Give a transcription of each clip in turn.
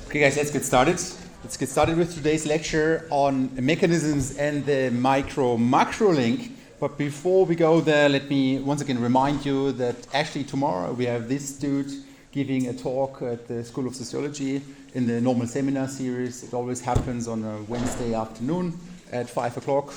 Okay guys, let's get started. Let's get started with today's lecture on mechanisms and the micro-macro link. But before we go there, let me once again remind you that actually tomorrow we have this dude giving a talk at the School of Sociology in the normal seminar series. It always happens on a Wednesday afternoon at 5 o'clock.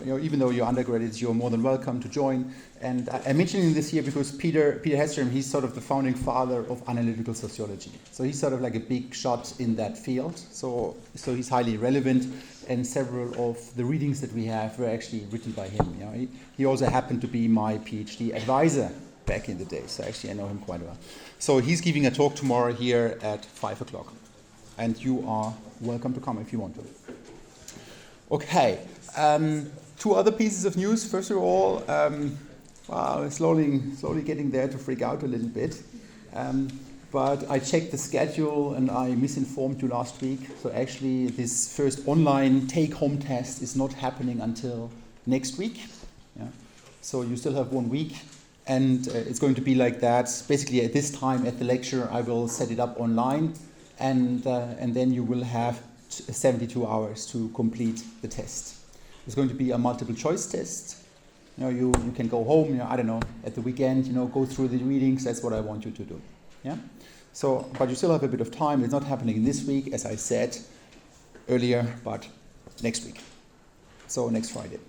Even though you're undergraduates, you're more than welcome to join. And I'm mentioning this here because Peter Hedstrom, he's sort of the founding father of analytical sociology. So he's sort of like a big shot in that field. So he's highly relevant, and several of the readings that we have were actually written by him. You know, he also happened to be my PhD advisor back in the day. So actually I know him quite well. So he's giving a talk tomorrow here at 5 o'clock. And you are welcome to come if you want to. Okay, two other pieces of news. First of all, slowly getting there to freak out a little bit. But I checked the schedule and I misinformed you last week. So actually this first online take-home test is not happening until next week. Yeah. So you still have 1 week. And it's going to be like that. Basically at this time at the lecture I will set it up online. And then you will have 72 hours to complete the test. It's going to be a multiple choice test. You can go home, I don't know, at the weekend, go through the readings. That's what I want you to do. Yeah. So, but you still have a bit of time. It's not happening this week, as I said earlier, but next week. So next Friday.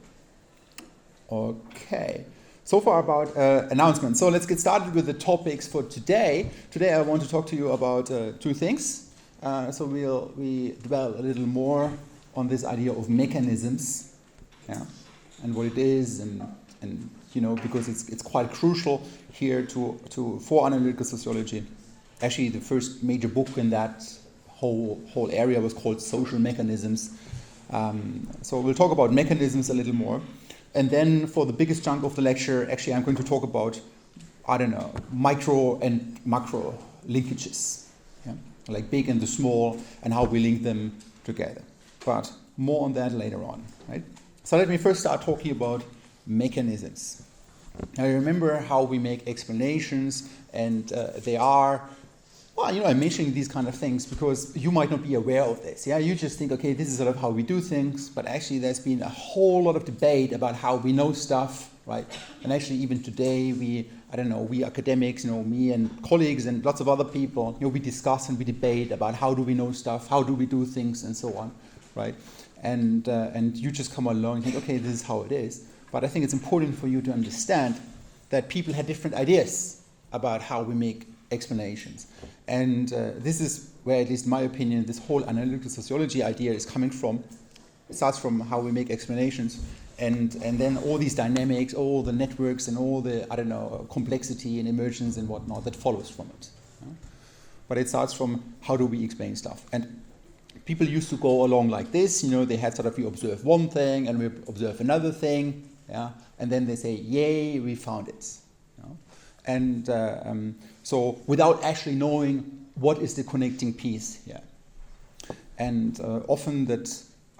Okay. So far about announcements. So let's get started with the topics for today. Today I want to talk to you about two things. So we dwell a little more on this idea of mechanisms, yeah, and what it is, and because it's quite crucial here for analytical sociology. Actually, the first major book in that whole area was called Social Mechanisms. So we'll talk about mechanisms a little more, and then for the biggest chunk of the lecture, actually, I'm going to talk about micro and macro linkages. Like big and the small, and how we link them together. But more on that later on, right? So let me first start talking about mechanisms. Now remember how we make explanations, and they are, I'm mentioning these kind of things because you might not be aware of this. Yeah, you just think, okay, this is sort of how we do things, but actually there's been a whole lot of debate about how we know stuff, right? And actually even today we academics, me and colleagues and lots of other people, we discuss and we debate about how do we know stuff, how do we do things, and so on, right? And you just come along and think, okay, this is how it is. But I think it's important for you to understand that people had different ideas about how we make explanations. And this is where, at least in my opinion, this whole analytical sociology idea is coming from. It starts from how we make explanations. And then all these dynamics, all the networks, and all the, complexity and emergence and whatnot that follows from it. But it starts from how do we explain stuff. And people used to go along like this, they had sort of, we observe one thing and we observe another thing, yeah, and then they say, yay, we found it. And so without actually knowing what is the connecting piece here. And often that,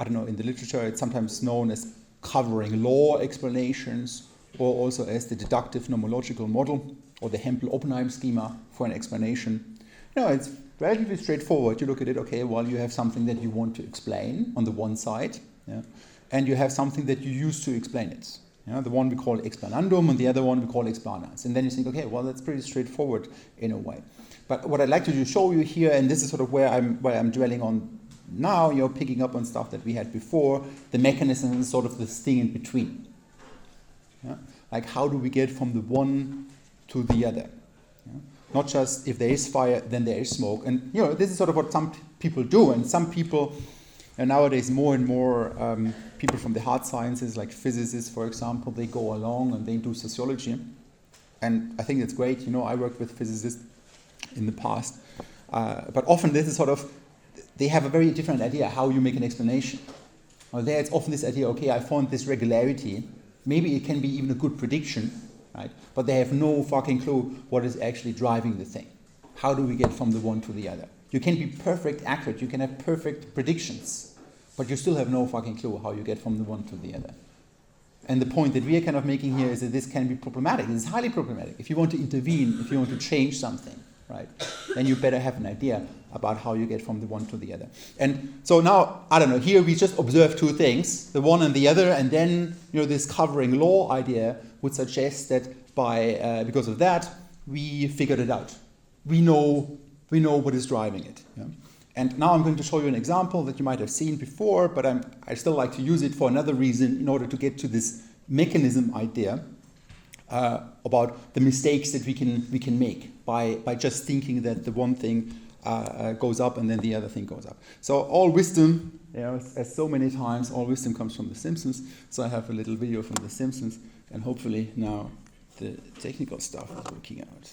in the literature, it's sometimes known as covering law explanations, or also as the Deductive-nomological model, or the Hempel-Oppenheim schema for an explanation. It's relatively straightforward. You look at it, okay, well, you have something that you want to explain on the one side, yeah, and you have something that you use to explain it. The one we call explanandum, and the other one we call explanans. And then you think, okay, well, that's pretty straightforward in a way. But what I'd like to show you here, and this is sort of where I'm dwelling on now, picking up on stuff that we had before, the mechanism is sort of this thing in between. Yeah? Like how do we get from the one to the other? Yeah? Not just if there is fire, then there is smoke. And this is sort of what some people do, and some people, and nowadays more and more people from the hard sciences, like physicists, for example, they go along and they do sociology. And I think it's great. I worked with physicists in the past. But often this is sort of, they have a very different idea how you make an explanation. There it's often this idea, okay, I found this regularity. Maybe it can be even a good prediction, right? But they have no fucking clue what is actually driving the thing. How do we get from the one to the other? You can be perfect accurate, you can have perfect predictions, but you still have no fucking clue how you get from the one to the other. And the point that we are kind of making here is that this can be problematic. It's highly problematic. If you want to intervene, if you want to change something, right? Then you better have an idea about how you get from the one to the other. And so now, I don't know, here we just observe two things, the one and the other, and then this covering law idea would suggest that because of that, we figured it out. We know what is driving it. Yeah? And now I'm going to show you an example that you might have seen before, but I still like to use it for another reason in order to get to this mechanism idea about the mistakes that we can make by just thinking that the one thing goes up and then the other thing goes up. So all wisdom, as so many times, all wisdom comes from The Simpsons. So I have a little video from The Simpsons, and hopefully now the technical stuff is working out.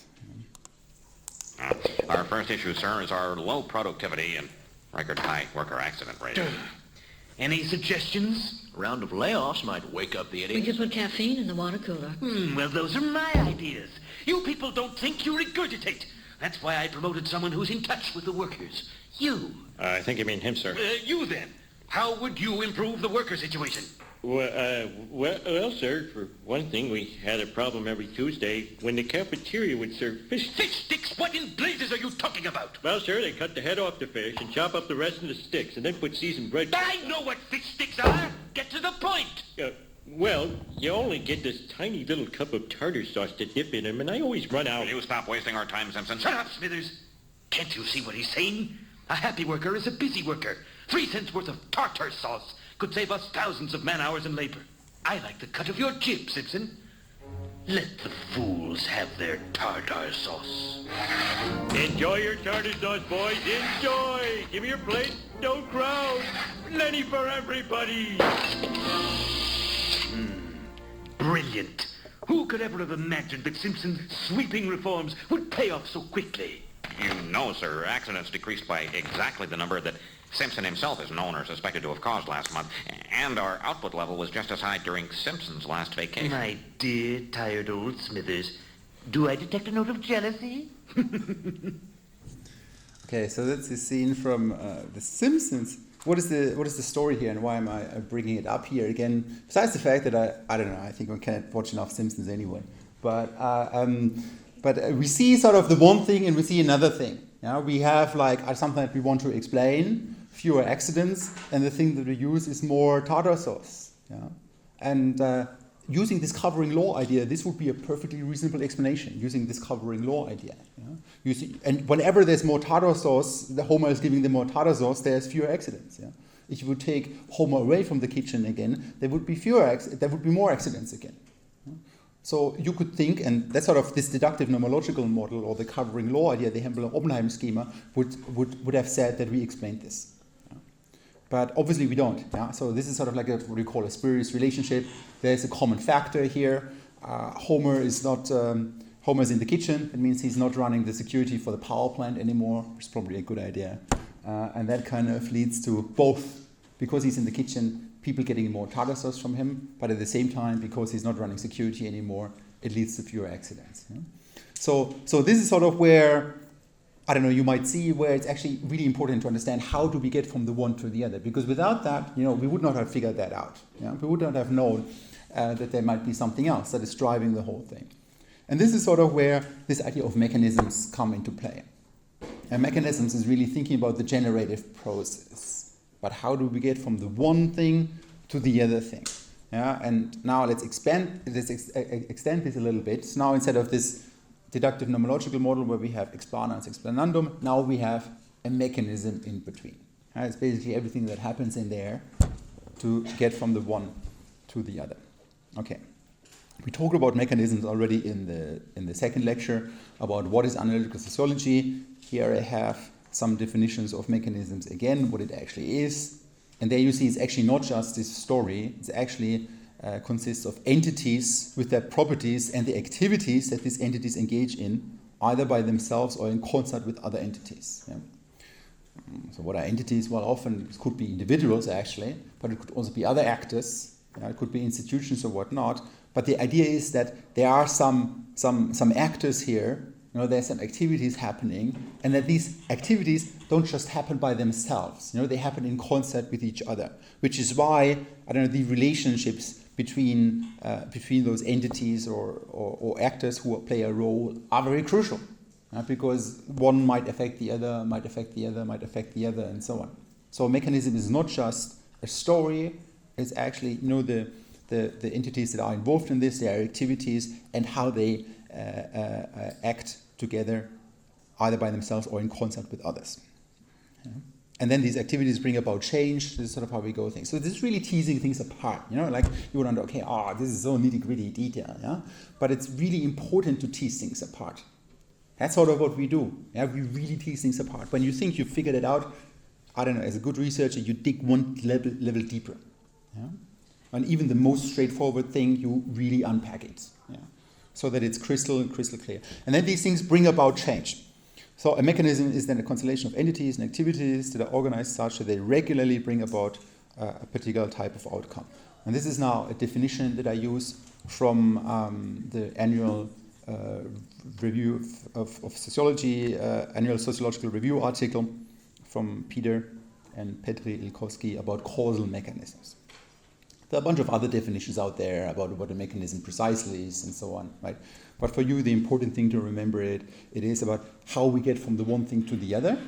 Our first issue, sir, is our low productivity and record high worker accident rate. Any suggestions? A round of layoffs might wake up the We idiots. could put caffeine in the water cooler. Well, those are my ideas. You people don't think, you regurgitate. That's why I promoted someone who's in touch with the workers. You. I think you mean him, sir. You then. How would you improve the worker situation? Well, sir, for one thing, we had a problem every Tuesday when the cafeteria would serve fish. Fish sticks? What in blazes are you talking about? Well, sir, they cut the head off the fish and chop up the rest of the sticks and then put seasoned bread. I know what fish sticks are. Get to the point. Well, you only get this tiny little cup of tartar sauce to dip in them, and I always run out. Will you stop wasting our time, Simpson? Shut up, Smithers. Can't you see what he's saying? A happy worker is a busy worker. 3 cents worth of tartar sauce could save us thousands of man-hours in labor. I like the cut of your jib, Simpson. Let the fools have their tartar sauce. Enjoy your tartar sauce, boys. Enjoy. Give me your plate. Don't crowd. Plenty for everybody. Brilliant. Who could ever have imagined that Simpson's sweeping reforms would pay off so quickly? You know, sir, accidents decreased by exactly the number that Simpson himself is known or suspected to have caused last month, and our output level was just as high during Simpson's last vacation. My dear, tired old Smithers, do I detect a note of jealousy? Okay, so that's the scene from The Simpsons. What is the story here, and why am I bringing it up here again? Besides the fact that I don't know, I think we can't watch enough Simpsons anyway. But we see sort of the one thing and we see another thing. Yeah, we have like something that we want to explain, fewer accidents, and the thing that we use is more tartar sauce. Yeah, and using this covering law idea, this would be a perfectly reasonable explanation. Using this covering law idea. Yeah? And whenever there's more tartar sauce, the Homer is giving them more tartar sauce. There's fewer accidents. Yeah. If you would take Homer away from the kitchen again, there would be there would be more accidents again. So you could think, and that's sort of this deductive-nomological model or the covering law idea, the Hempel-Oppenheim schema, would have said that we explained this. Yeah. But obviously we don't. Yeah? So this is sort of like what we call a spurious relationship. There's a common factor here. Homer is in the kitchen. It means he's not running the security for the power plant anymore, which is probably a good idea. And that kind of leads to both, because he's in the kitchen, people getting more tartar sauce from him, but at the same time, because he's not running security anymore, it leads to fewer accidents. Yeah? So this is sort of where, I don't know, you might see where it's actually really important to understand how do we get from the one to the other, because without that, we would not have figured that out. Yeah? We would not have known that there might be something else that is driving the whole thing. And this is sort of where this idea of mechanisms come into play. And mechanisms is really thinking about the generative process. But how do we get from the one thing to the other thing? Yeah, and now let's extend this a little bit. So now instead of this deductive-nomological model where we have explaner and explanandum, now we have a mechanism in between. It's basically everything that happens in there to get from the one to the other. Okay. We talked about mechanisms already in the second lecture about what is analytical sociology. Here I have some definitions of mechanisms again, what it actually is. And there you see it's actually not just this story, it's actually consists of entities with their properties and the activities that these entities engage in, either by themselves or in concert with other entities. Yeah? So what are entities? Well, often it could be individuals actually, but it could also be other actors. It could be institutions or whatnot. But the idea is that there are some actors here. There's some activities happening, and that these activities don't just happen by themselves. They happen in concert with each other, which is why the relationships between those entities or actors who play a role are very crucial. because one might affect the other, might affect the other, might affect the other, and so on. So a mechanism is not just a story, it's actually, the entities that are involved in this, their activities, and how they act together, either by themselves or in concert with others. Yeah. And then these activities bring about change. This is sort of how we go things. So this is really teasing things apart. Like you would wonder, okay, this is so nitty-gritty detail, yeah? But it's really important to tease things apart. That's sort of what we do. Yeah? We really tease things apart. When you think you've figured it out, I don't know, as a good researcher, you dig one level deeper. Yeah? And even the most straightforward thing, you really unpack it. Yeah? So that it's crystal clear. And then these things bring about change. So a mechanism is then a constellation of entities and activities that are organized such that they regularly bring about a particular type of outcome. And this is now a definition that I use from the annual review of Sociology, annual sociological review article from Peter and Petri Ilkowski about causal mechanisms. There are a bunch of other definitions out there about what a mechanism precisely is and so on, right? But for you, the important thing to remember it is about how we get from the one thing to the other.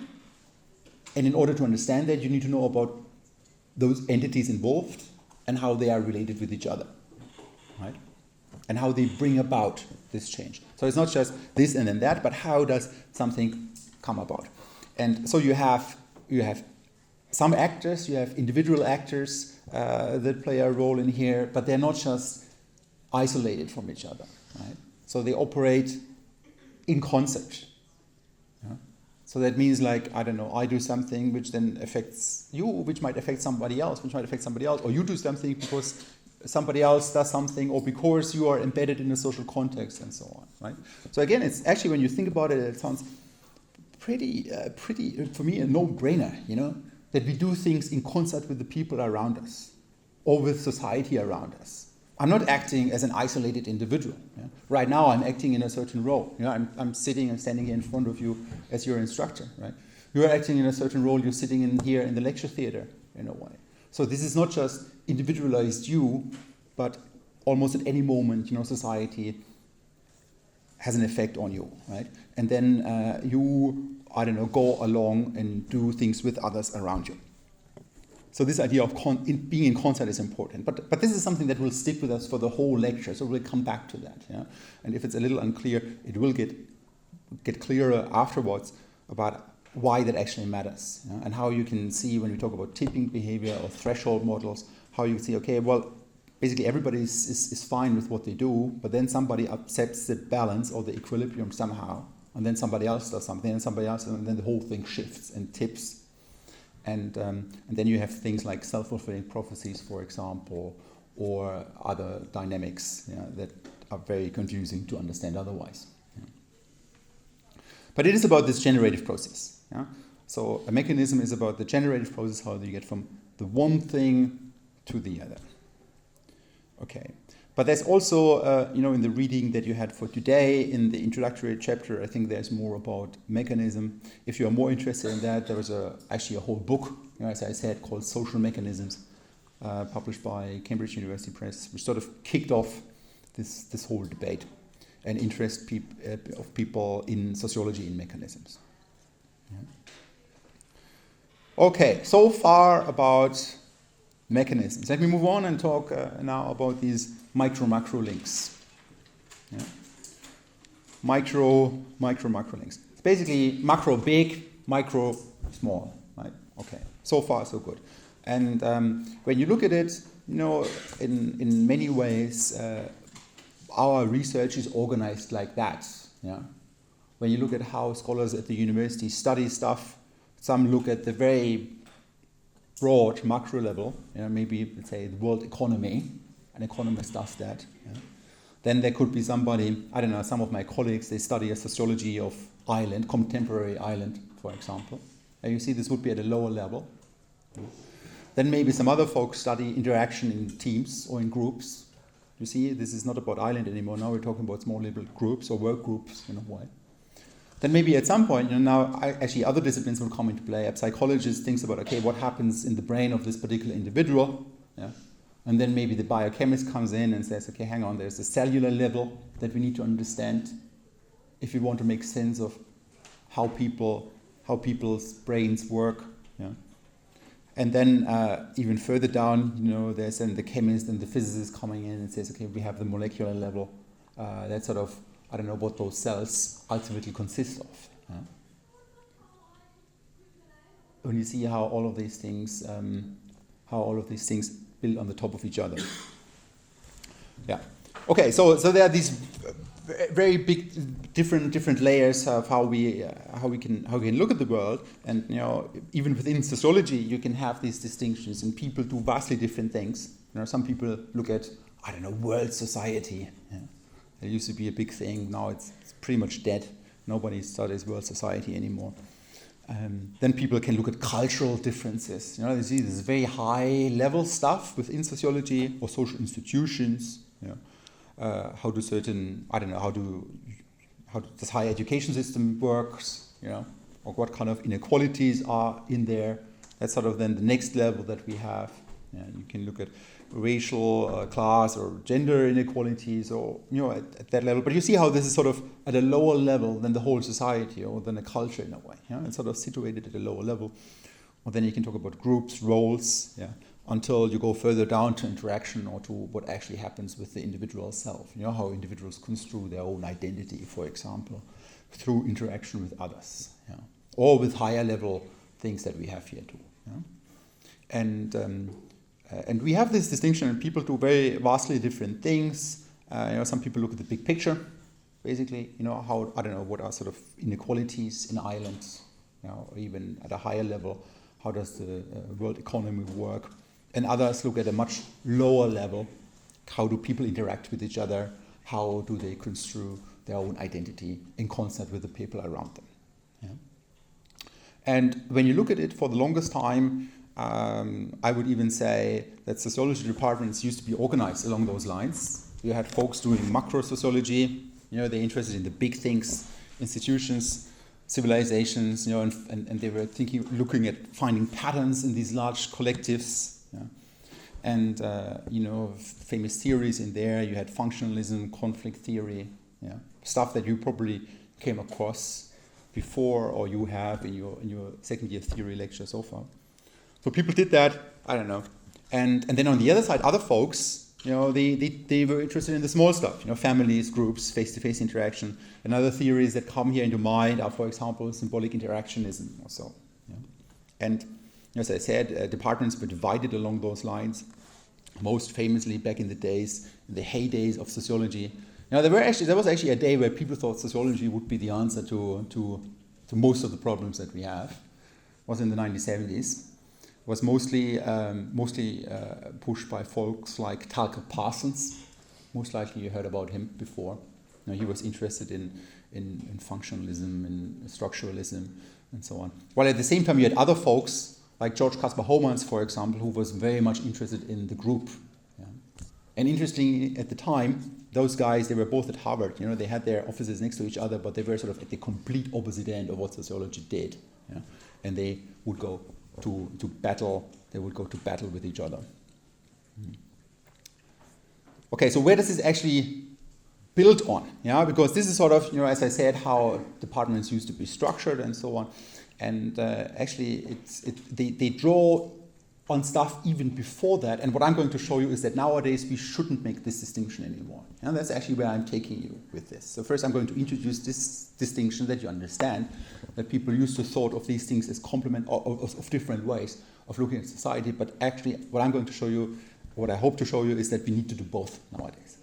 And in order to understand that, you need to know about those entities involved and how they are related with each other, right? And how they bring about this change. So it's not just this and then that, but how does something come about? And so you have some actors, you have individual actors that play a role in here, but they're not just isolated from each other, right? So they operate in concert. Yeah? So that means I do something which then affects you, which might affect somebody else, or you do something because somebody else does something, or because you are embedded in a social context and so on, right? So again, it's actually, when you think about it, it sounds pretty, for me, a no-brainer, that we do things in concert with the people around us, or with society around us. I'm not acting as an isolated individual. Yeah? Right now, I'm acting in a certain role. I'm standing here in front of you as your instructor. Right? You're acting in a certain role. You're sitting in here in the lecture theater in a way. So this is not just individualized you, but almost at any moment, society has an effect on you, right? And then you, go along and do things with others around you. So this idea of being in concert is important. But this is something that will stick with us for the whole lecture, so we'll come back to that. Yeah? And if it's a little unclear, it will get clearer afterwards about why that actually matters. Yeah? And how you can see, when we talk about tipping behavior or threshold models, how you see, okay, well, basically everybody is fine with what they do, but then somebody upsets the balance or the equilibrium somehow, and then somebody else does something, and somebody else, and then the whole thing shifts and tips. And then you have things like self-fulfilling prophecies, for example, or other dynamics that are very confusing to understand otherwise. Yeah. But it is about this generative process. Yeah? So a mechanism is about the generative process, how do you get from the one thing to the other. Okay. But there's also, in the reading that you had for today, in the introductory chapter, I think there's more about mechanism. If you are more interested in that, there was actually a whole book, as I said, called Social Mechanisms, published by Cambridge University Press, which sort of kicked off this whole debate and interest of people in sociology in mechanisms. Yeah. Okay, so far about mechanisms. Let me move on and talk now about these micro-macro links. Yeah. Macro links. It's basically macro big, micro small. Right? Okay. So far, so good. And when you look at it, in many ways, our research is organized like that. Yeah. When you look at how scholars at the university study stuff, some look at the very broad macro level, maybe let's say the world economy, an economist does that. Yeah. Then there could be somebody, some of my colleagues, they study a sociology of Ireland, contemporary Ireland, for example. And you see this would be at a lower level. Yeah. Then maybe some other folks study interaction in teams or in groups. You see, this is not about Ireland anymore. Now we're talking about small little groups or work groups in a way. Then maybe at some point, actually other disciplines will come into play. A psychologist thinks about, okay, what happens in the brain of this particular individual? Yeah. And then maybe the biochemist comes in and says, okay, hang on, there's a cellular level that we need to understand if we want to make sense of how people's brains work. Yeah. And then even further down, there's then the chemist and the physicist coming in and says, okay, we have the molecular level. That's sort of, I don't know what those cells ultimately consist of. Yeah. When you see how all of these things build on the top of each other. Yeah. Okay. So there are these very big different layers of how we can look at the world, and even within sociology you can have these distinctions, and people do vastly different things. Some people look at, I don't know, world society. Yeah. There used to be a big thing. Now it's pretty much dead. Nobody studies world society anymore. Then people can look at cultural differences. You see this very high level stuff within sociology or social institutions. How do certain, I don't know, how does higher education system works, or what kind of inequalities are in there. That's sort of then the next level that we have. You can look at racial, class, or gender inequalities, or at that level. But you see how this is sort of at a lower level than the whole society or than a culture in a way. It's sort of situated at a lower level. Or then you can talk about groups, roles, until you go further down to interaction or to what actually happens with the individual self. How individuals construe their own identity, for example, through interaction with others, or with higher level things that we have here too. And we have this distinction, and people do very vastly different things. Some people look at the big picture, basically. How, I don't know, what are sort of inequalities in islands, or even at a higher level, how does the world economy work? And others look at a much lower level. How do people interact with each other? How do they construe their own identity in concert with the people around them? And when you look at it for the longest time, I would even say that sociology departments used to be organized along those lines. You had folks doing macro sociology. They're interested in the big things, institutions, civilizations, and they were looking at finding patterns in these large collectives. And famous theories in there. You had functionalism, conflict theory, stuff that you probably came across before, or you have in your second year theory lecture so far. So people did that, I don't know. And then on the other side, other folks, they were interested in the small stuff, families, groups, face-to-face interaction. And other theories that come here into mind are, for example, symbolic interactionism or so. And as I said, departments were divided along those lines. Most famously, back in the days, in the heydays of sociology. There was actually a day where people thought sociology would be the answer to most of the problems that we have. It was in the 1970s. Was mostly pushed by folks like Talcott Parsons. Most likely you heard about him before. He was interested in functionalism and structuralism and so on. While at the same time you had other folks like George Caspar Homans, for example, who was very much interested in the group. And interestingly, at the time, those guys, they were both at Harvard. They had their offices next to each other, but they were sort of at the complete opposite end of what sociology did. And they would go to battle. They would go to battle with each other. Okay, so where does this actually build on? Because this is sort of, as I said, how departments used to be structured and so on. And actually, they draw on stuff even before that. And what I'm going to show you is that nowadays we shouldn't make this distinction anymore. And that's actually where I'm taking you with this. So first I'm going to introduce this distinction that you understand, that people used to thought of these things as complement of different ways of looking at society. But actually what I'm going to show you, what I hope to show you, is that we need to do both nowadays.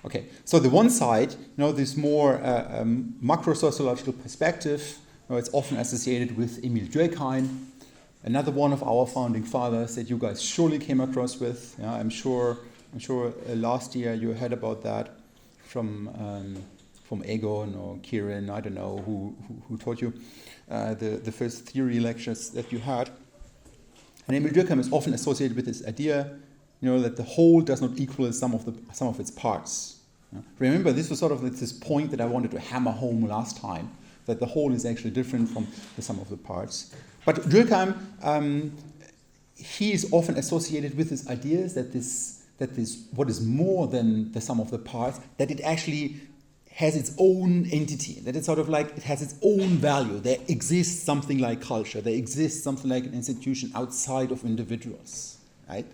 Okay, so the one side, this more macro-sociological perspective, it's often associated with Emil Durkheim, another one of our founding fathers that you guys surely came across with. I'm sure last year you heard about that from Egon or Kieran, I don't know who taught you the first theory lectures that you had. And Emil Durkheim is often associated with this idea, that the whole does not equal some of its parts. Remember, this was sort of this point that I wanted to hammer home last time, that the whole is actually different from the sum of the parts. But Durkheim, he is often associated with these ideas that this what is more than the sum of the parts, that it actually has its own entity, that it's sort of like it has its own value. There exists something like culture. There exists something like an institution outside of individuals, right?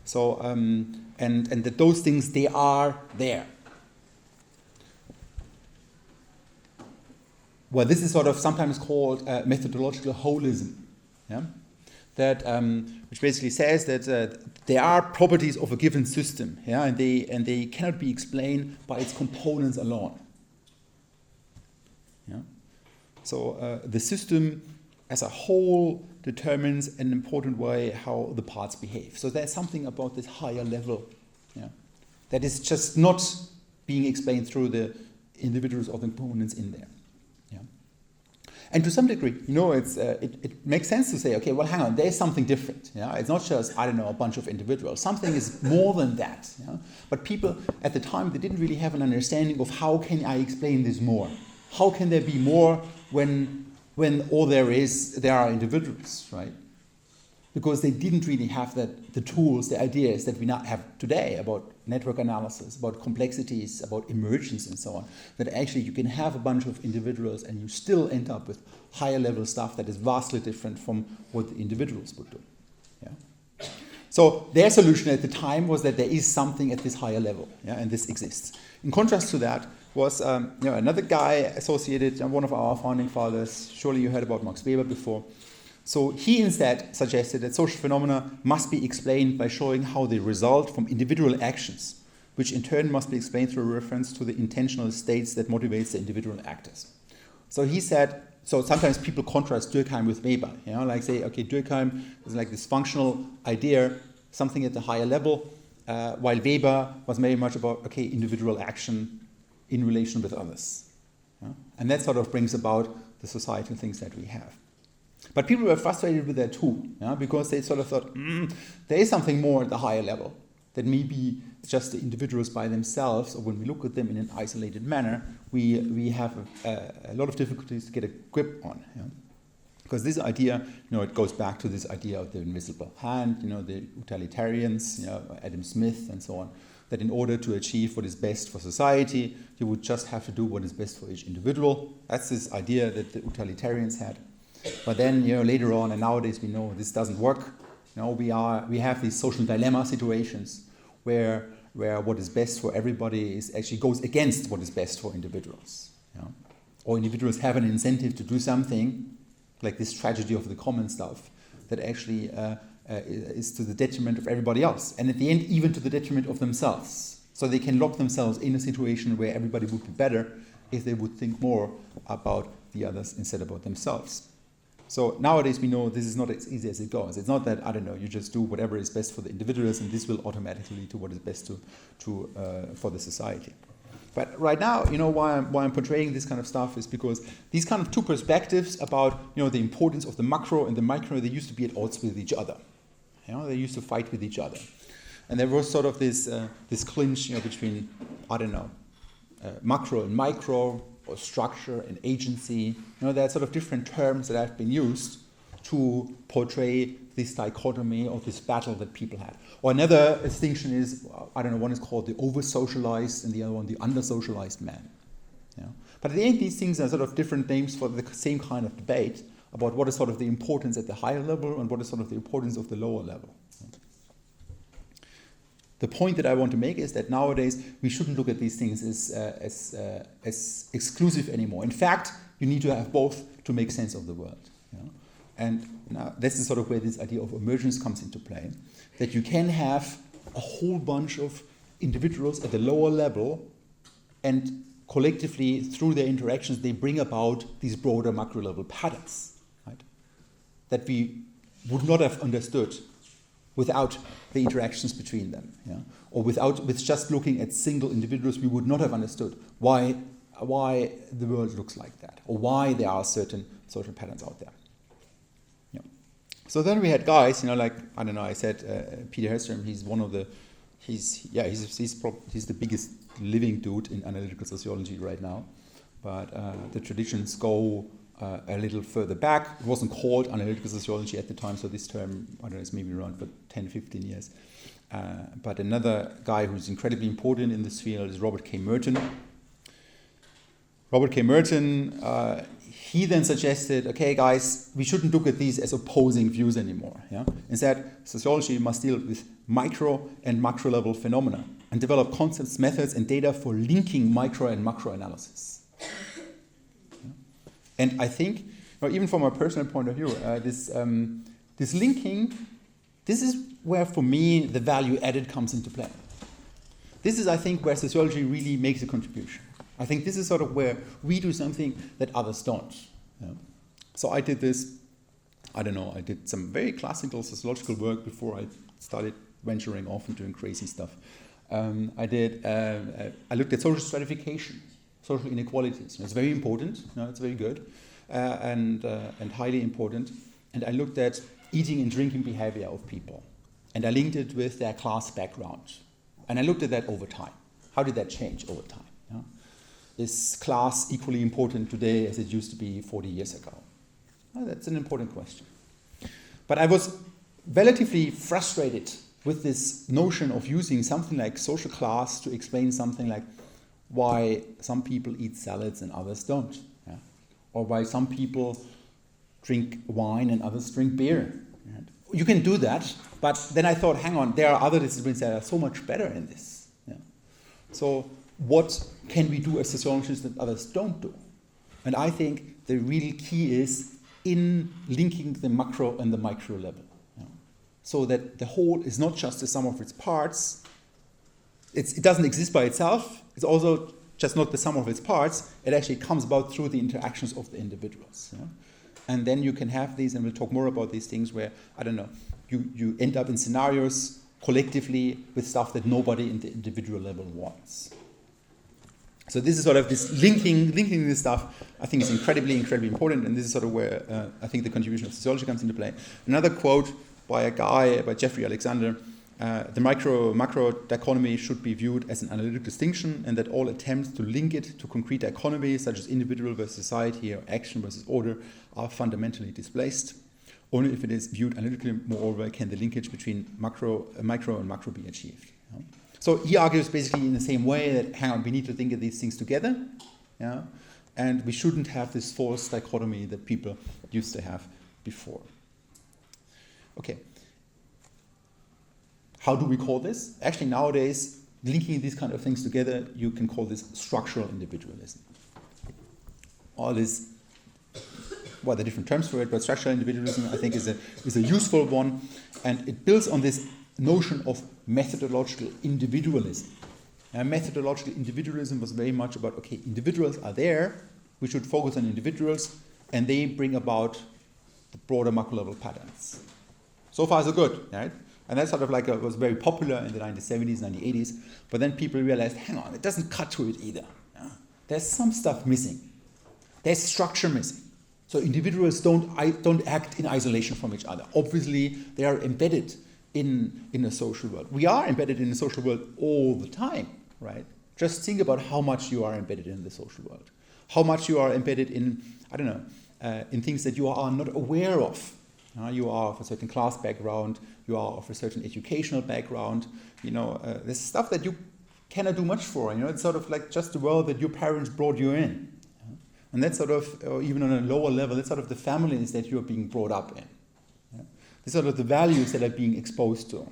So, and that those things, they are there. Well, this is sort of sometimes called methodological holism, yeah? That which basically says that there are properties of a given system, yeah, and they cannot be explained by its components alone. Yeah? So the system as a whole determines in an important way how the parts behave. So there's something about this higher level, yeah, that is just not being explained through the individuals or the components in there. And to some degree, it makes sense to say, okay, well, hang on, there's something different. Yeah? It's not just, I don't know, a bunch of individuals. Something is more than that. Yeah? But people at the time, they didn't really have an understanding of how can I explain this more? How can there be more when all there are individuals, right? Because they didn't really have the tools, the ideas that we now have today about network analysis, about complexities, about emergence and so on, that actually you can have a bunch of individuals and you still end up with higher level stuff that is vastly different from what the individuals would do. Yeah? So their solution at the time was that there is something at this higher level, yeah, and this exists. In contrast to that was another guy associated, one of our founding fathers, surely you heard about Max Weber before. So he instead suggested that social phenomena must be explained by showing how they result from individual actions, which in turn must be explained through a reference to the intentional states that motivates the individual actors. So he said, so sometimes people contrast Durkheim with Weber, like say, okay, Durkheim is like this functional idea, something at the higher level, while Weber was very much about, okay, individual action in relation with others. Yeah? And that sort of brings about the societal things that we have. But people were frustrated with that too, because they sort of thought, there is something more at the higher level that maybe just the individuals by themselves, or when we look at them in an isolated manner, we have a lot of difficulties to get a grip on. Yeah? Because this idea, it goes back to this idea of the invisible hand, the utilitarians, Adam Smith and so on, that in order to achieve what is best for society, you would just have to do what is best for each individual. That's this idea that the utilitarians had. But then, later on, and nowadays we know this doesn't work. We have these social dilemma situations where what is best for everybody actually goes against what is best for individuals. Or individuals have an incentive to do something, like this tragedy of the common stuff, that actually is to the detriment of everybody else. And at the end, even to the detriment of themselves. So they can lock themselves in a situation where everybody would be better if they would think more about the others instead of about themselves. So nowadays we know this is not as easy as it goes. It's not that, you just do whatever is best for the individuals and this will automatically lead to what is best for the society. But right now, why I'm portraying this kind of stuff is because these kind of two perspectives about, the importance of the macro and the micro, they used to be at odds with each other. They used to fight with each other. And there was sort of this clinch, between, macro and micro, or structure and agency. There are sort of different terms that have been used to portray this dichotomy or this battle that people had. Or another distinction is, one is called the over-socialized and the other one the under-socialized man. But at the end, these things are sort of different names for the same kind of debate about what is sort of the importance at the higher level and what is sort of the importance of the lower level. The point that I want to make is that nowadays we shouldn't look at these things as exclusive anymore. In fact, you need to have both to make sense of the world. And now this is sort of where this idea of emergence comes into play, that you can have a whole bunch of individuals at the lower level and collectively through their interactions they bring about these broader macro level patterns, right? That we would not have understood without the interactions between them, or with just looking at single individuals, we would not have understood why the world looks like that, or why there are certain social patterns out there. So then we had guys, I said Peter Hellstrom. He's one of the, he's the biggest living dude in analytical sociology right now. But the traditions go a little further back. It wasn't called analytical sociology at the time, so this term, it's maybe around for 10, 15 years. But another guy who's incredibly important in this field is Robert K. Merton. Robert K. Merton, he then suggested, okay, guys, we shouldn't look at these as opposing views anymore. Yeah? Instead, sociology must deal with micro and macro level phenomena and develop concepts, methods, and data for linking micro and macro analysis. Yeah? And I think, even from a personal point of view, this linking, this is where, for me, the value added comes into play. This is, I think, where sociology really makes a contribution. I think this is sort of where we do something that others don't. Yeah? So I did this, I did some very classical sociological work before I started venturing off and doing crazy stuff. I looked at social stratification, social inequalities. It's very important, it's very good, and highly important. And I looked at eating and drinking behavior of people. And I linked it with their class background. And I looked at that over time. How did that change over time? Yeah? Is class equally important today as it used to be 40 years ago? Well, that's an important question. But I was relatively frustrated with this notion of using something like social class to explain something like why some people eat salads and others don't. Yeah? Or why some people drink wine and others drink beer. Yeah? You can do that, but then I thought, hang on, there are other disciplines that are so much better in this. Yeah? So what can we do as sociologists that others don't do? And I think the real key is in linking the macro and the micro level. Yeah? So that the whole is not just the sum of its parts. It doesn't exist by itself. It's also just not the sum of its parts. It actually comes about through the interactions of the individuals. Yeah? And then you can have these, and we'll talk more about these things where, you end up in scenarios collectively with stuff that nobody in the individual level wants. So this is sort of this linking this stuff, I think is incredibly, incredibly important, and this is sort of where I think the contribution of sociology comes into play. Another quote by Jeffrey Alexander, the macro dichotomy should be viewed as an analytic distinction, and that all attempts to link it to concrete dichotomies, such as individual versus society or action versus order, are fundamentally displaced. Only if it is viewed analytically, moreover, can the linkage between micro and macro be achieved. Yeah? So he argues basically in the same way that, hang on, we need to think of these things together, yeah? And we shouldn't have this false dichotomy that people used to have before. Okay. How do we call this? Actually, nowadays, linking these kind of things together, you can call this structural individualism. All this, well, there are different terms for it, but structural individualism, I think, is a useful one, and it builds on this notion of methodological individualism. Methodological individualism was very much about, okay, individuals are there, we should focus on individuals, and they bring about the broader macro-level patterns. So far, so good, right? And that sort of was very popular in the 1970s, 1980s, but then people realized, hang on, it doesn't cut to it either. Yeah? There's some stuff missing. There's structure missing. So individuals don't act in isolation from each other. Obviously, they are embedded in a social world. We are embedded in the social world all the time, right? Just think about how much you are embedded in the social world. How much you are embedded in, in things that you are not aware of. You are of a certain class background, you are of a certain educational background, there's stuff that you cannot do much for, it's sort of like just the world that your parents brought you in. And that's sort of, or even on a lower level, that's sort of the families that you're being brought up in. These sort of the values that are being exposed to.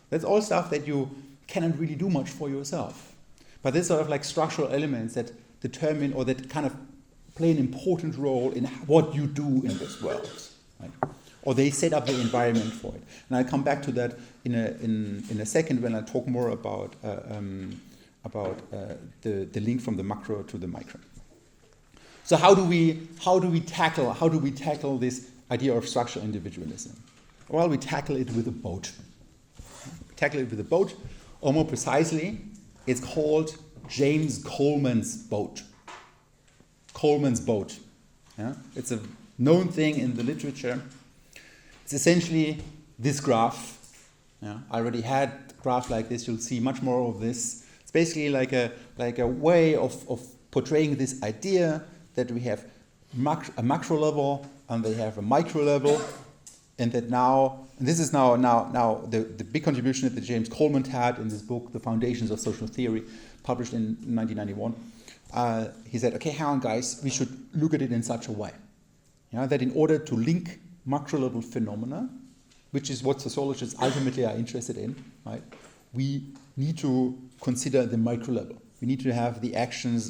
That's all stuff that you cannot really do much for yourself. But there's sort of like structural elements that determine or that kind of play an important role in what you do in this world. Right? Or they set up the environment for it. And I'll come back to that in a second when I talk more about the link from the macro to the micro. So how do we tackle this idea of structural individualism? Well, we tackle it with a boat. Or more precisely, it's called James Coleman's boat. Coleman's boat. Yeah? It's a known thing in the literature. It's essentially this graph. Yeah? I already had a graph like this. You'll see much more of this. It's basically like a way of portraying this idea that we have a macro level and they have a micro level, and that this is now the big contribution that James Coleman had in this book, The Foundations of Social Theory, published in 1991. He said, okay, hang on, guys, we should look at it in such a way, that in order to link macro-level phenomena, which is what sociologists ultimately are interested in, right? We need to consider the micro-level. We need to have the actors,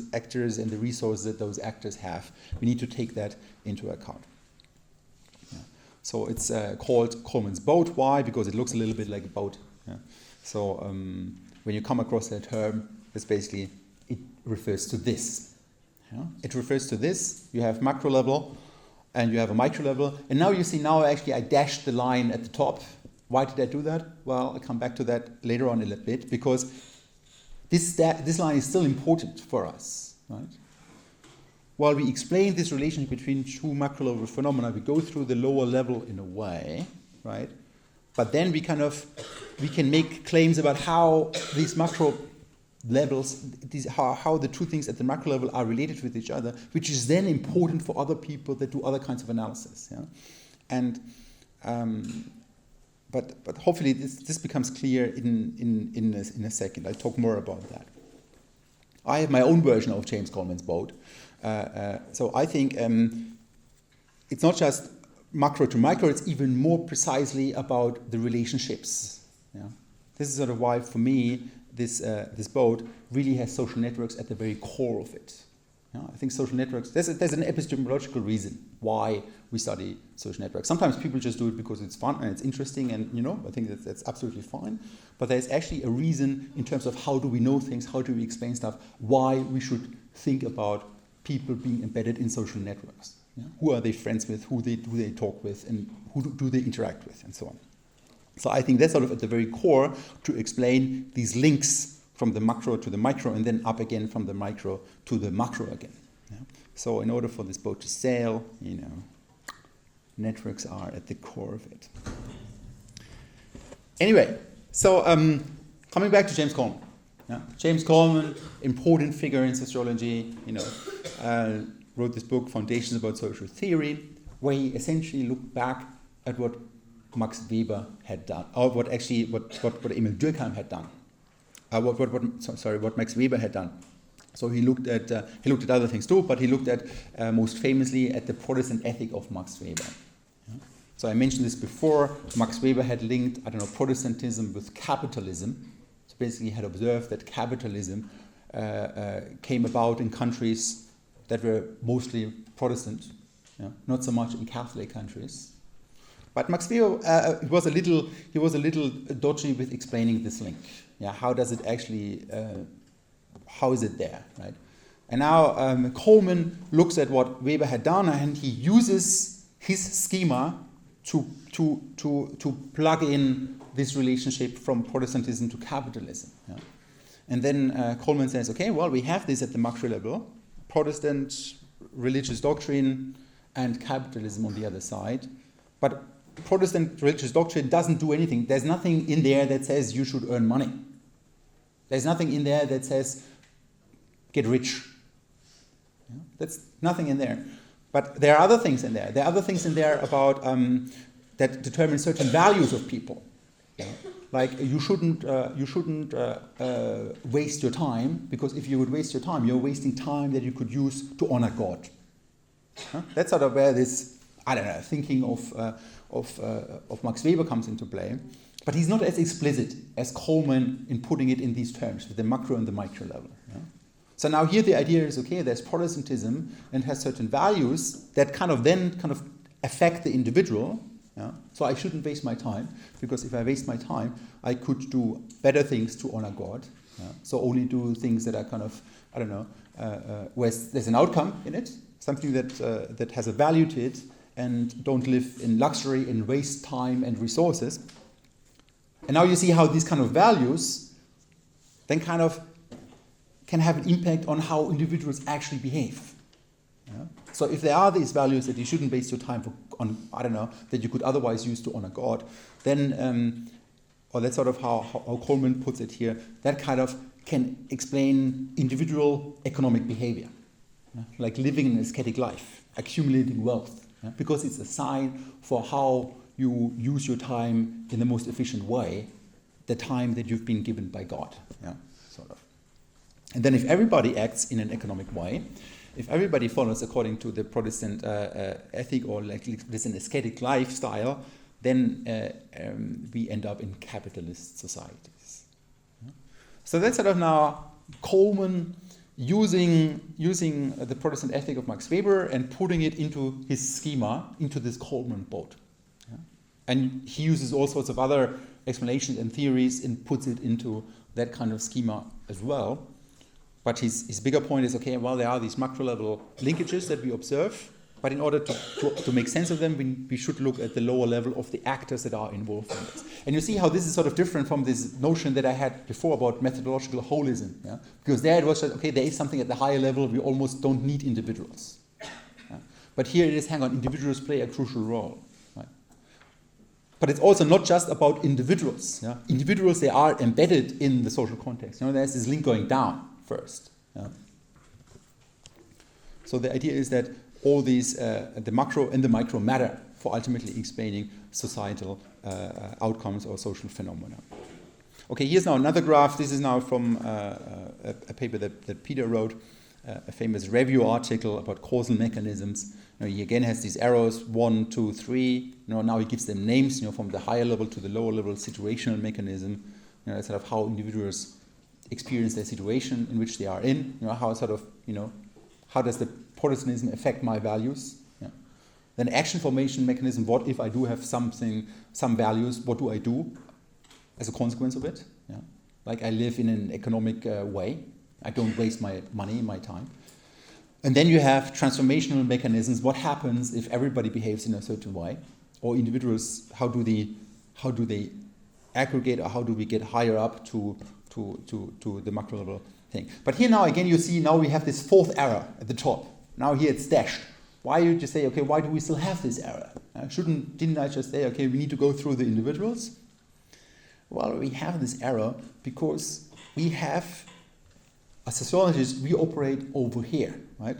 and the resources that those actors have. We need to take that into account. Yeah. So it's called Coleman's boat. Why? Because it looks a little bit like a boat. Yeah. So when you come across that term, it's basically, it refers to this. Yeah. It refers to this. You have macro level and you have a micro level. And now you see, I dashed the line at the top. Why did I do that? Well, I'll come back to that later on in a bit, because this line is still important for us, right? While we explain this relationship between two macro-level phenomena, we go through the lower level in a way, right? But then we can make claims about how these macro levels, how the two things at the macro level are related with each other, which is then important for other people that do other kinds of analysis. Yeah? And but hopefully this becomes clear in a second. I'll talk more about that. I have my own version of James Coleman's boat. So I think it's not just macro to micro, it's even more precisely about the relationships. Yeah? This is sort of why, for me, this boat really has social networks at the very core of it. Yeah? I think social networks, there's an epistemological reason why we study social networks. Sometimes people just do it because it's fun and it's interesting, and I think that's absolutely fine. But there's actually a reason in terms of how do we know things, how do we explain stuff, why we should think about people being embedded in social networks. Yeah? Who are they friends with, who do they talk with, and who do they interact with, and so on. So I think that's sort of at the very core to explain these links from the macro to the micro, and then up again from the micro to the macro again. Yeah? So in order for this boat to sail, networks are at the core of it. Anyway, so coming back to James Coleman. Yeah? James Coleman, important figure in sociology, wrote this book, Foundations About Social Theory, where he essentially looked back at what Max Weber had done, or what Emil Durkheim had done. What Max Weber had done. So he looked at other things too, but he looked at most famously at the Protestant ethic of Max Weber. Yeah? So I mentioned this before. Max Weber had linked, Protestantism with capitalism. So basically, he had observed that capitalism came about in countries that were mostly Protestant, not so much in Catholic countries. But Max Weber he was a little dodgy with explaining this link. Yeah, how does it actually? How is it there, right? And now Coleman looks at what Weber had done, and he uses his schema to plug in this relationship from Protestantism to capitalism. Yeah? And then Coleman says, okay, well, we have this at the macro level, Protestant religious doctrine and capitalism on the other side, but Protestant religious doctrine doesn't do anything. There's nothing in there that says you should earn money. There's nothing in there that says get rich. Yeah? That's nothing in there. But there are other things in there. There are other things in there about that determine certain values of people. Yeah? Like you shouldn't waste your time, because if you would waste your time, you're wasting time that you could use to honor God. Huh? That's sort of where this thinking of Max Weber comes into play. But he's not as explicit as Coleman in putting it in these terms, with the macro and the micro level. Yeah? So now here the idea is, okay, there's Protestantism and has certain values that kind of affect the individual. Yeah? So I shouldn't waste my time, because if I waste my time, I could do better things to honor God. Yeah? So only do things that are kind of, where there's an outcome in it, something that has a value to it, and don't live in luxury and waste time and resources. And now you see how these kind of values then kind of can have an impact on how individuals actually behave. Yeah? So if there are these values that you shouldn't waste your time on, that you could otherwise use to honor God, then, or that's sort of how Coleman puts it here, that kind of can explain individual economic behavior, like living an ascetic life, accumulating wealth, because it's a sign for how you use your time in the most efficient way, the time that you've been given by God, sort of. And then if everybody acts in an economic way, if everybody follows according to the Protestant ethic or like this an ascetic lifestyle, then we end up in capitalist societies. So that's sort of now Coleman using the Protestant ethic of Max Weber and putting it into his schema, into this Coleman boat. And he uses all sorts of other explanations and theories and puts it into that kind of schema as well. But his bigger point is, okay, well, there are these macro level linkages that we observe, but in order to make sense of them, we should look at the lower level of the actors that are involved in this. And you see how this is sort of different from this notion that I had before about methodological holism. Yeah? Because there it was just, okay, there is something at the higher level, we almost don't need individuals. Yeah? But here it is, hang on, individuals play a crucial role. Right? But it's also not just about individuals. Yeah? Individuals, they are embedded in the social context. There's this link going down first. Yeah? So the idea is that all these, the macro and the micro matter for ultimately explaining societal outcomes or social phenomena. Okay, here's now another graph. This is now from a paper that Peter wrote, a famous review article about causal mechanisms. He again has these arrows, 1, 2, 3. Now he gives them names, from the higher level to the lower level, situational mechanism. Sort of how individuals experience their situation in which they are in. How sort of, how does the Protestantism affect my values? Yeah. Then action formation mechanism, what if I do have some values, what do I do as a consequence of it? Yeah. Like I live in an economic way. I don't waste my money, my time. And then you have transformational mechanisms. What happens if everybody behaves in a certain way? Or individuals, how do they aggregate, or how do we get higher up to the macro level thing? But here now again you see now we have this fourth error at the top. Now here it's dashed. Why you just say, okay, why do we still have this error? Didn't I just say, okay, we need to go through the individuals? Well, we have this error because we have, as sociologists, we operate over here, right?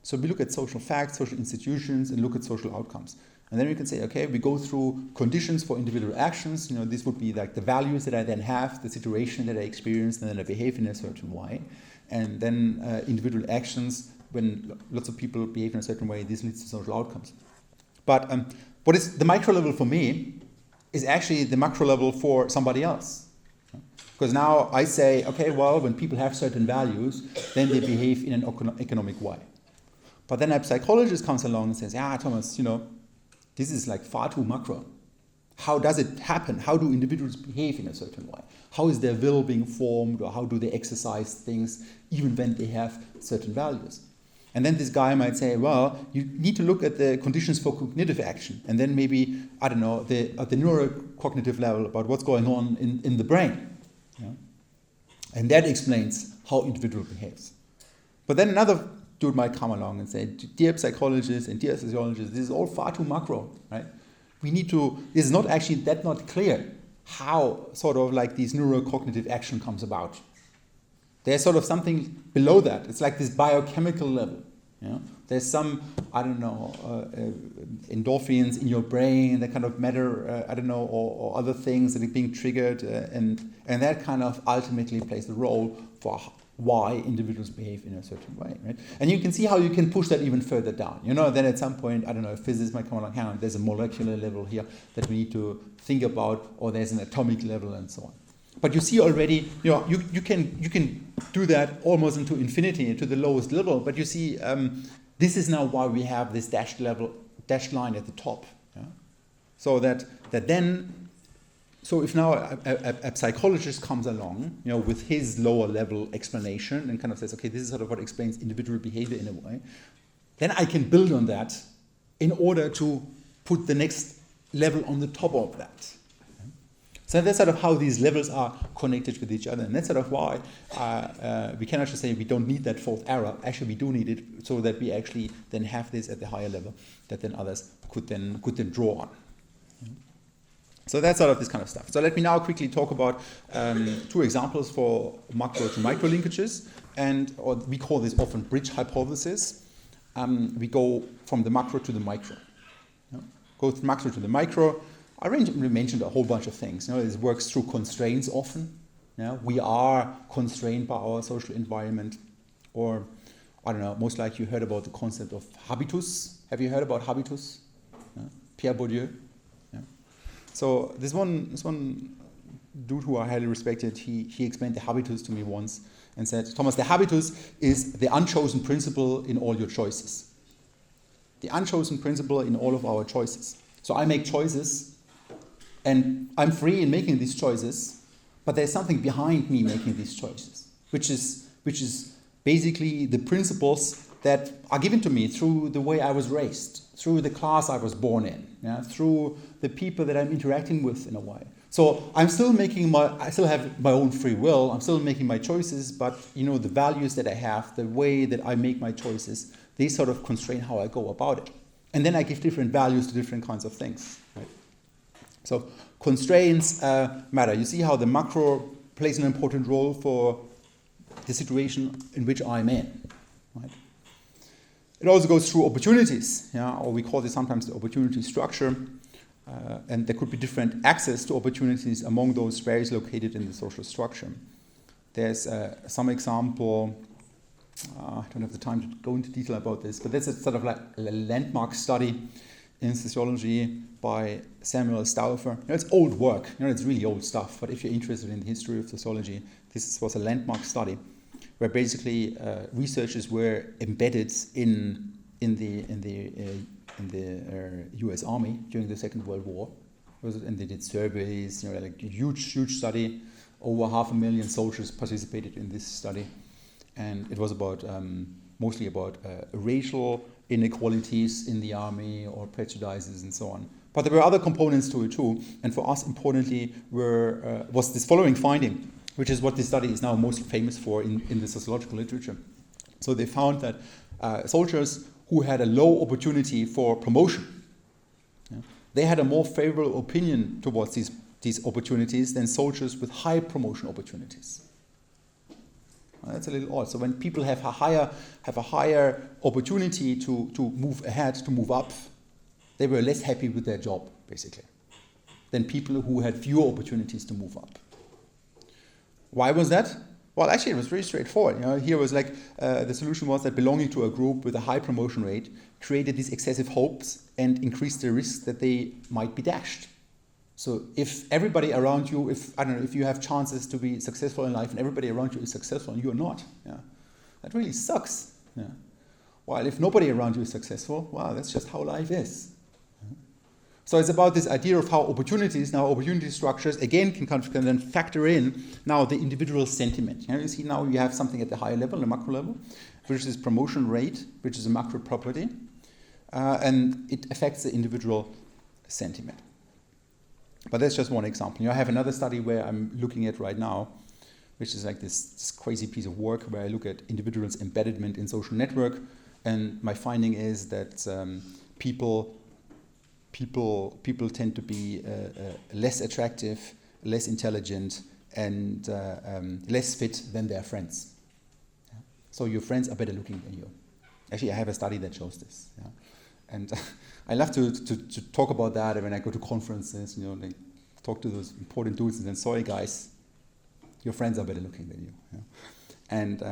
So we look at social facts, social institutions, and look at social outcomes. And then we can say, okay, we go through conditions for individual actions. This would be like the values that I then have, the situation that I experience, and then I behave in a certain way. And then individual actions, when lots of people behave in a certain way, this leads to social outcomes. But what is the micro level for me is actually the macro level for somebody else. Because now I say, okay, well, when people have certain values, then they behave in an economic way. But then a psychologist comes along and says, Thomas, this is like far too macro. How does it happen? How do individuals behave in a certain way? How is their will being formed, or how do they exercise things even when they have certain values? And then this guy might say, well, you need to look at the conditions for cognitive action, and then maybe, I don't know, at the neurocognitive level about what's going on in the brain. Yeah? And that explains how individual behaves. But then another dude might come along and say, dear psychologists and dear sociologists, this is all far too macro, right? This is not actually that not clear how sort of like this neurocognitive action comes about. There's sort of something below that. It's like this biochemical level. There's some, endorphins in your brain that kind of matter, or other things that are being triggered, and that kind of ultimately plays the role for why individuals behave in a certain way, right? And you can see how you can push that even further down. Then at some point, a physicist might come along, hang on, there's a molecular level here that we need to think about, or there's an atomic level and so on. But you see already, you can do that almost into infinity, to the lowest level. But you see, this is now why we have this dashed line at the top. Yeah? So if now a psychologist comes along, with his lower level explanation and kind of says, okay, this is sort of what explains individual behavior in a way, then I can build on that in order to put the next level on the top of that. So that's sort of how these levels are connected with each other, and that's sort of why we cannot just say we don't need that fourth error. Actually, we do need it, so that we actually then have this at the higher level that then others could then draw on. So that's sort of this kind of stuff. So let me now quickly talk about two examples for macro to micro linkages, or we call this often bridge hypothesis. We go from the macro to the micro. Go from macro to the micro. I mentioned a whole bunch of things. It works through constraints often. Yeah? We are constrained by our social environment. Or, I don't know, most likely you heard about the concept of habitus. Have you heard about habitus? Yeah? Pierre Bourdieu. Yeah? So this one dude who I highly respected, he explained the habitus to me once and said, Thomas, the habitus is the unchosen principle in all your choices. The unchosen principle in all of our choices. So I make choices, and I'm free in making these choices, but there's something behind me making these choices, which is basically the principles that are given to me through the way I was raised, through the class I was born in, through the people that I'm interacting with in a way. So I still have my own free will, I'm still making my choices, but the values that I have, the way that I make my choices, they sort of constrain how I go about it. And then I give different values to different kinds of things. Right? So constraints matter. You see how the macro plays an important role for the situation in which I'm in. Right? It also goes through opportunities, or we call this sometimes the opportunity structure. And there could be different access to opportunities among those spheres located in the social structure. There's some example, I don't have the time to go into detail about this, but that's a sort of like a landmark study in sociology by Samuel Stauffer. It's old work, it's really old stuff, but if you're interested in the history of sociology, this was a landmark study where basically researchers were embedded in the U.S. Army during the Second World War, and they did surveys. Like a huge study. Over 500,000 soldiers participated in this study, and it was about mostly about racial inequalities in the army or prejudices and so on. But there were other components to it too, and for us, importantly, was this following finding, which is what this study is now most famous for in the sociological literature. So they found that soldiers who had a low opportunity for promotion, they had a more favorable opinion towards these opportunities than soldiers with high promotion opportunities. That's a little odd. So when people have a higher opportunity to move ahead, to move up, they were less happy with their job, basically, than people who had fewer opportunities to move up. Why was that? Well, actually, it was very straightforward. Here was like the solution was that belonging to a group with a high promotion rate created these excessive hopes and increased the risk that they might be dashed. So if everybody around you, if you have chances to be successful in life and everybody around you is successful and you're not, that really sucks. While if nobody around you is successful, well, that's just how life is. So it's about this idea of how opportunity structures, again, can then factor in now the individual sentiment. You see now you have something at the higher level, the macro level, which is promotion rate, which is a macro property, and it affects the individual sentiment. But that's just one example. I have another study where I'm looking at right now, which is like this crazy piece of work where I look at individuals' embedment in social network, and my finding is that people tend to be less attractive, less intelligent, and less fit than their friends. So your friends are better looking than you. Actually, I have a study that shows this. And I love to talk about that when I go to conferences, like talk to those important dudes and then, sorry guys, your friends are better looking than you. And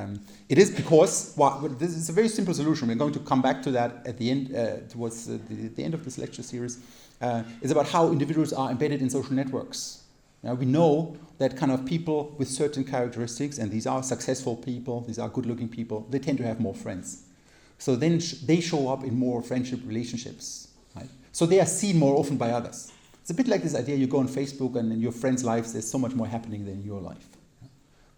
it is because, this is a very simple solution. We're going to come back to that at the end, towards the end of this lecture series. It's about how individuals are embedded in social networks. We know that kind of people with certain characteristics, and these are successful people, these are good-looking people, they tend to have more friends. So then they show up in more friendship relationships. Right? So they are seen more often by others. It's a bit like this idea, you go on Facebook and in your friends' lives there's so much more happening than in your life.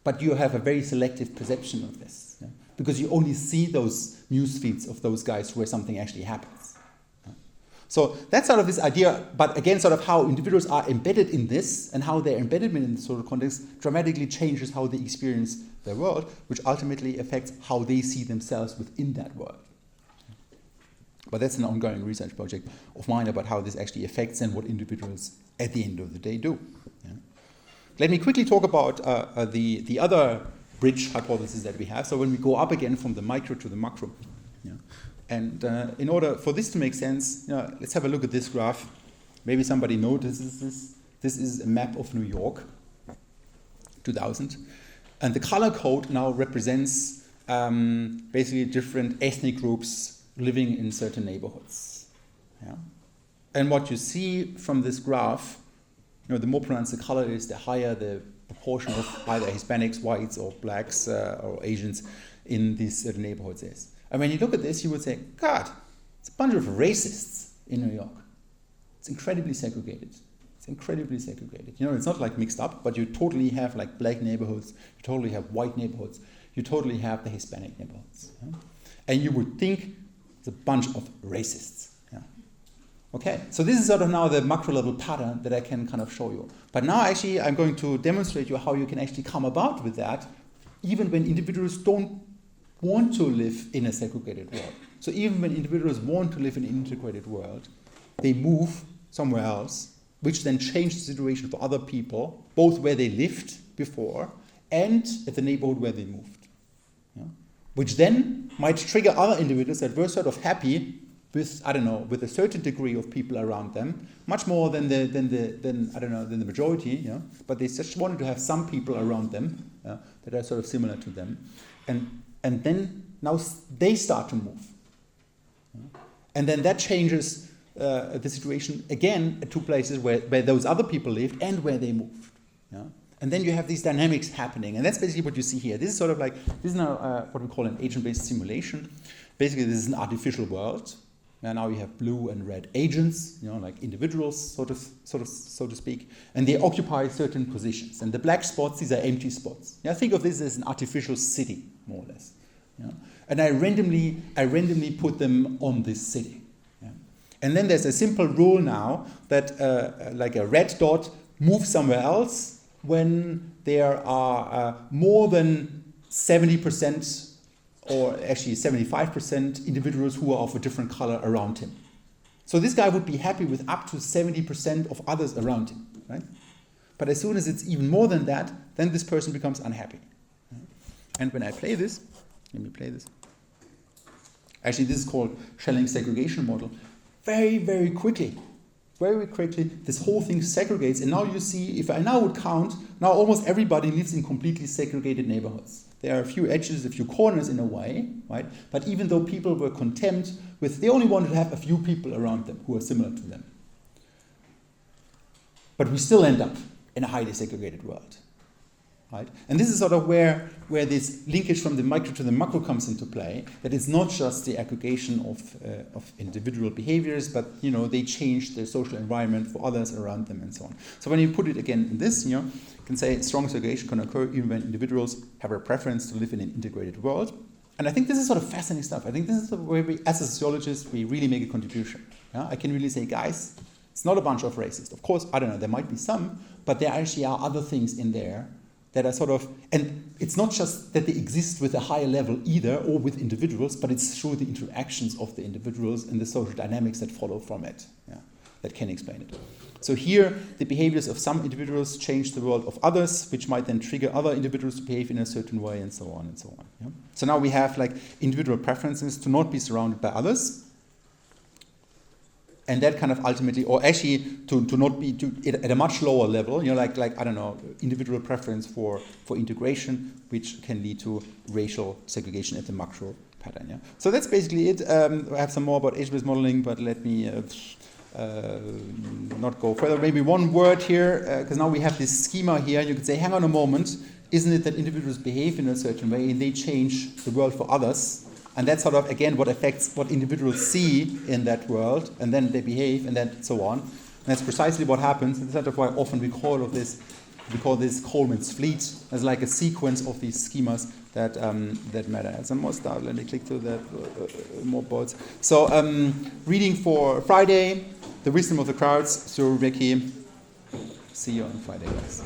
But you have a very selective perception of this, because you only see those news feeds of those guys where something actually happens. So that's sort of this idea, but again, sort of how individuals are embedded in this and how their embedment in the social context dramatically changes how they experience their world, which ultimately affects how they see themselves within that world. But that's an ongoing research project of mine about how this actually affects and what individuals at the end of the day do. Let me quickly talk about the other bridge hypothesis that we have. So when we go up again from the micro to the macro. And in order for this to make sense, let's have a look at this graph. Maybe somebody notices this. This is a map of New York. 2000. And the color code now represents basically different ethnic groups living in certain neighborhoods. Yeah? And what you see from this graph, the more pronounced the color is, the higher the proportion of either Hispanics, whites, or blacks or Asians in these certain neighborhoods is. And when you look at this, you would say, God, it's a bunch of racists in New York. It's incredibly segregated. It's incredibly segregated. It's not like mixed up, but you totally have like black neighborhoods, you totally have white neighborhoods, you totally have the Hispanic neighborhoods. Yeah? And you would think it's a bunch of racists. Yeah? Okay, so this is sort of now the macro level pattern that I can kind of show you. But now actually I'm going to demonstrate you how you can actually come about with that, even when individuals don't want to live in a segregated world. So even when individuals want to live in an integrated world, they move somewhere else, which then changed the situation for other people, both where they lived before and at the neighborhood where they moved. Yeah? Which then might trigger other individuals that were sort of happy with, with a certain degree of people around them, much more than the majority, yeah? But they just wanted to have some people around them that are sort of similar to them. And then now they start to move. Yeah? And then that changes the situation again at two places where those other people lived and where they moved. Yeah? And then you have these dynamics happening. And that's basically what you see here. This is sort of like, this is now what we call an agent-based simulation. Basically, this is an artificial world. And now you have blue and red agents, like individuals, so to speak. And they occupy certain positions. And the black spots, these are empty spots. Yeah, think of this as an artificial city, more or less. Yeah? And I randomly put them on this city. And then there's a simple rule now that like a red dot moves somewhere else when there are more than 70% or actually 75% individuals who are of a different color around him. So this guy would be happy with up to 70% of others around him, right? But as soon as it's even more than that, then this person becomes unhappy. And when I play this, let me play this. Actually, this is called Schelling segregation model. Very, very quickly, this whole thing segregates. And now you see, if I now would count, now almost everybody lives in completely segregated neighborhoods. There are a few edges, a few corners in a way, right? But even though people were content with, they only wanted to have a few people around them who are similar to them. But we still end up in a highly segregated world. Right? And this is sort of where this linkage from the micro to the macro comes into play, that it's not just the aggregation of individual behaviors, but they change the social environment for others around them and so on. So when you put it again in this, you can say strong segregation can occur even when individuals have a preference to live in an integrated world. And I think this is sort of fascinating stuff. I think this is where we, as a sociologist, we really make a contribution. Yeah? I can really say, guys, it's not a bunch of racists. Of course, there might be some, but there actually are other things in there that are sort of, and it's not just that they exist with a higher level either, or with individuals, but it's through the interactions of the individuals and the social dynamics that follow from it, that can explain it. So here, the behaviors of some individuals change the world of others, which might then trigger other individuals to behave in a certain way, and so on and so on. Yeah? So now we have like individual preferences to not be surrounded by others, and that kind of ultimately, or actually to not be at a much lower level, individual preference for integration, which can lead to racial segregation at the macro pattern. Yeah? So that's basically it. I have some more about age-based modeling, but let me not go further. Maybe one word here, because now we have this schema here. You could say, hang on a moment, isn't it that individuals behave in a certain way and they change the world for others? And that's sort of, again, what affects what individuals see in that world, and then they behave, and then so on. And that's precisely what happens. And that's sort of why often we call this Coleman's fleet as like a sequence of these schemas that matter. Some more stuff. Let me click to that more boards. So reading for Friday, The Wisdom of the Crowds, through Ricky. See you on Friday, guys.